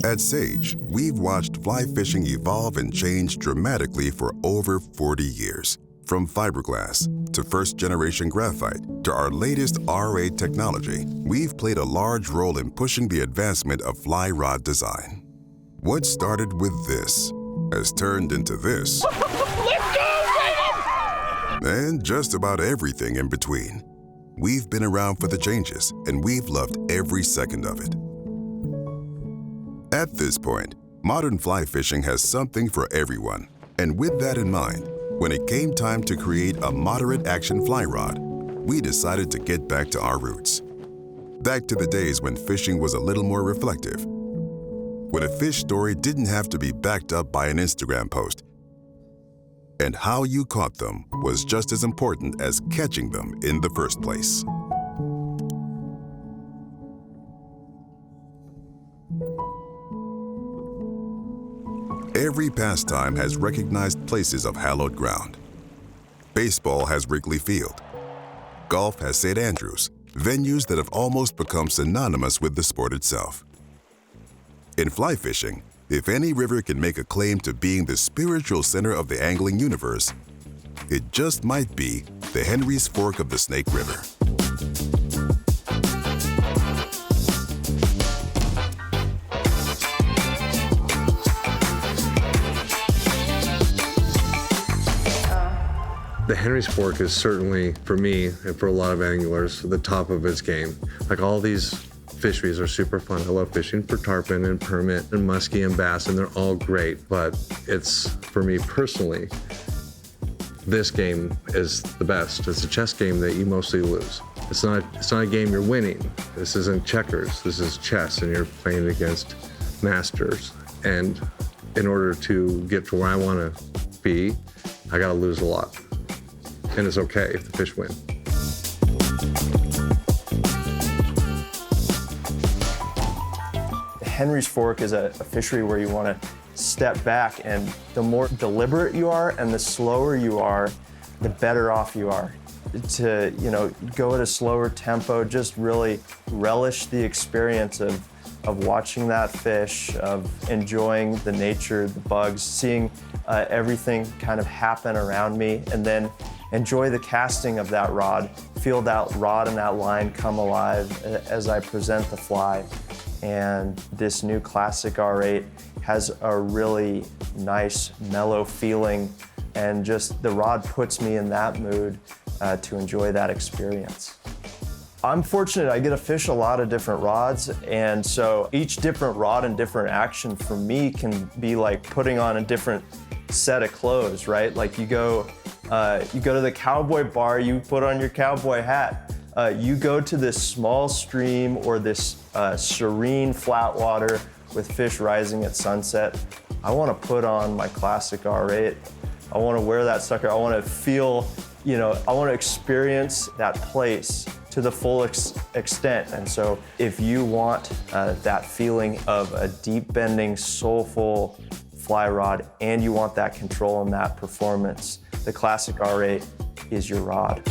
At Sage, we've watched fly fishing evolve and change dramatically for over 40 years. From fiberglass to first-generation graphite to our latest R8 technology, we've played a large role in pushing the advancement of fly rod design. What started with this has turned into this. Let's go, Raven! And just about everything in between. We've been around for the changes, and we've loved every second of it. At this point, modern fly fishing has something for everyone. And with that in mind, when it came time to create a moderate action fly rod, we decided to get back to our roots. Back to the days when fishing was a little more reflective. When a fish story didn't have to be backed up by an Instagram post. And how you caught them was just as important as catching them in the first place. Every pastime has recognized places of hallowed ground. Baseball has Wrigley Field. Golf has St. Andrews, venues that have almost become synonymous with the sport itself. In fly fishing, if any river can make a claim to being the spiritual center of the angling universe, it just might be the Henry's Fork of the Snake River. The Henry's Fork is certainly, for me and for a lot of anglers, the top of its game. Like, all these fisheries are super fun. I love fishing for tarpon and permit and muskie and bass, and they're all great. But it's, for me personally, this game is the best. It's a chess game that you mostly lose. It's not a game you're winning. This isn't checkers. This is chess, and you're playing against masters. And in order to get to where I want to be, I got to lose a lot. And it's okay if the fish win. Henry's Fork is a fishery where you want to step back, and the more deliberate you are and the slower you are, the better off you are. To, go at a slower tempo, just really relish the experience of watching that fish, of enjoying the nature, the bugs, seeing everything kind of happen around me, and then enjoy the casting of that rod, feel that rod and that line come alive as I present the fly. And this new classic R8 has a really nice, mellow feeling, and just the rod puts me in that mood to enjoy that experience. I'm fortunate I get to fish a lot of different rods, and so each different rod and different action for me can be like putting on a different set of clothes, right? Like you go to the cowboy bar, you put on your cowboy hat. You go to this small stream or this serene flat water with fish rising at sunset. I want to put on my classic R8. I want to wear that sucker. I want to feel, I want to experience that place to the full extent. And so if you want that feeling of a deep bending, soulful fly rod, and you want that control and that performance, the classic R8 is your rod.